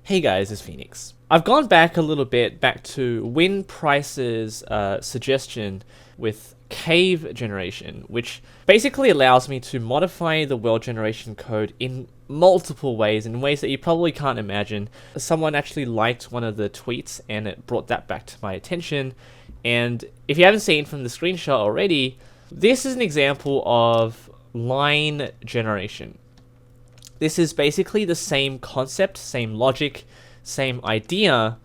Hey guys, it's Phoenix. I've gone back a little bit, back to Win Price's suggestion with cave generation, which basically allows me to modify the world generation code in multiple ways, in ways that you probably can't imagine. Someone actually liked one of the tweets and it brought that back to my attention. And if you haven't seen from the screenshot already, this is an example of line generation. This is basically the same concept, same logic, same idea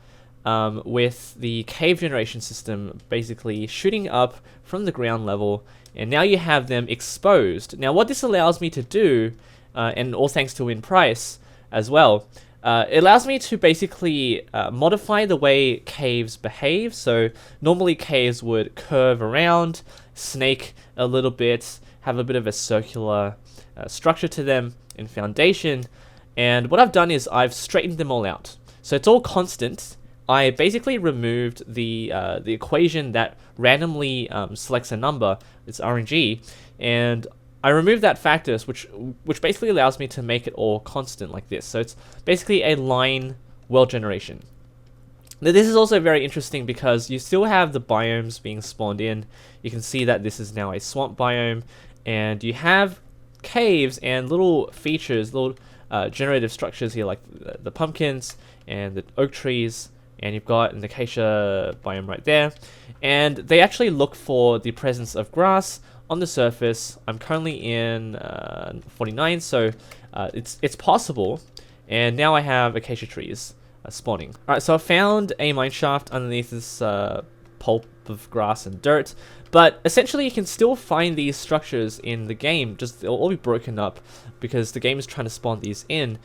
with the cave generation system basically shooting up from the ground level, and now you have them exposed. Now what this allows me to do, and all thanks to Win Price as well, it allows me to basically modify the way caves behave. So normally caves would curve around, snake a little bit, have a bit of a circular structure to them in foundation, and what I've done is I've straightened them all out. So it's all constant. I basically removed the equation that randomly selects a number. It's RNG, and I removed that factor, which basically allows me to make it all constant like this. So it's basically a line world generation. Now this is also very interesting because you still have the biomes being spawned in. You can see that this is now a swamp biome, and you have caves and little features, little generative structures here, like the pumpkins and the oak trees, and you've got an acacia biome right there, and they actually look for the presence of grass on the surface. I'm currently in 49, so it's possible, and now I have acacia trees spawning. Alright, so I found a mineshaft underneath this pulp of grass and dirt, but essentially you can still find these structures in the game, just they'll all be broken up because the game is trying to spawn these in.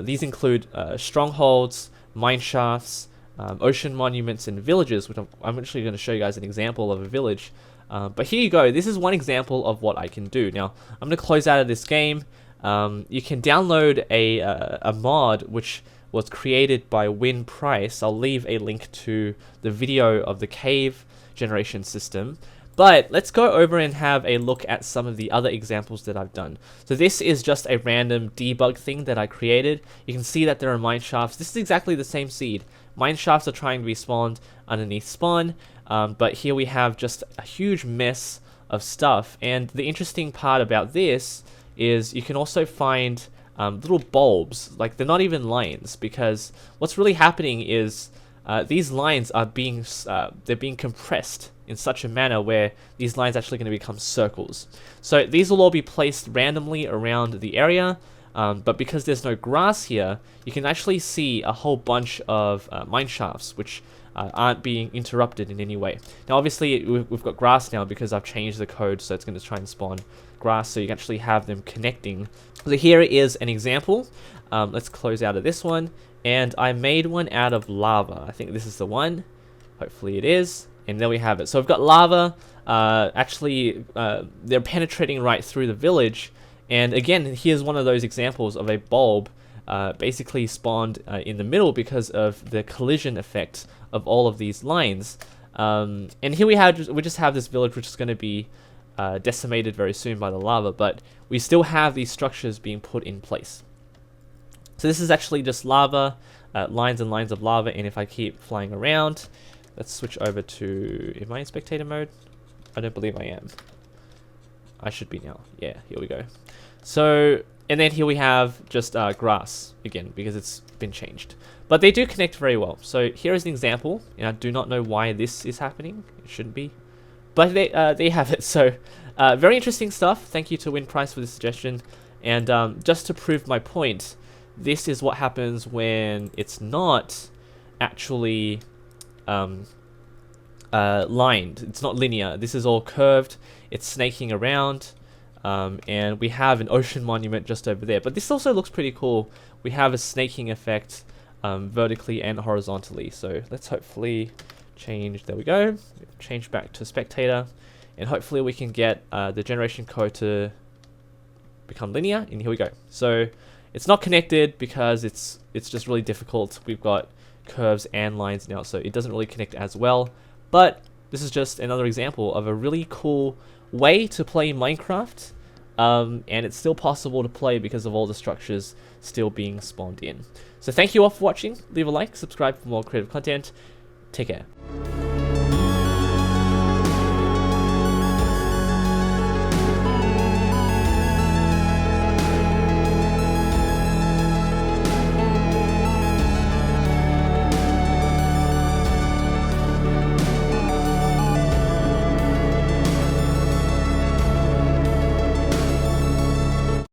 These include strongholds, mineshafts, ocean monuments, and villages, which I'm actually going to show you guys an example of a village. But here you go, this is one example of what I can do. Now, I'm going to close out of this game. You can download a mod which was created by Win Price. I'll leave a link to the video of the cave generation system. But let's go over and have a look at some of the other examples that I've done. So this is just a random debug thing that I created. You can see that there are mine shafts. This is exactly the same seed. Mine shafts are trying to be spawned underneath spawn, but here we have just a huge mess of stuff. And the interesting part about this is you can also find little bulbs, like they're not even lines, because what's really happening is these lines are being compressed in such a manner where these lines are actually going to become circles. So these will all be placed randomly around the area, but because there's no grass here, you can actually see a whole bunch of mine shafts which aren't being interrupted in any way. Now obviously we've got grass now because I've changed the code, so it's going to try and spawn grass, so you can actually have them connecting. So here is an example. Let's close out of this one, and I made one out of lava. I think this is the one. Hopefully it is. And there we have it. So I've got lava. Actually, they're penetrating right through the village. And again, here's one of those examples of a bulb basically spawned in the middle because of the collision effect of all of these lines. And here we just have this village which is going to be decimated very soon by the lava, but we still have these structures being put in place. So this is actually just lava, lines and lines of lava, and if I keep flying around, let's switch over to, am I in spectator mode? I don't believe I am. I should be now. Yeah, here we go. So, and then here we have just grass again, because it's been changed. But they do connect very well. So here is an example, and I do not know why this is happening. It shouldn't be. But they have it. So very interesting stuff. Thank you to Win Price for the suggestion. And just to prove my point, this is what happens when it's not actually lined. It's not linear. This is all curved. It's snaking around. And we have an ocean monument just over there. But this also looks pretty cool. We have a snaking effect vertically and horizontally. So let's hopefully change. There we go. Change back to spectator. And hopefully we can get the generation code to become linear. And here we go. So it's not connected because it's just really difficult. We've got curves and lines now, so it doesn't really connect as well. But this is just another example of a really cool way to play Minecraft and it's still possible to play because of all the structures still being spawned in. So thank you all for watching. Leave a like, subscribe for more creative content. Take care.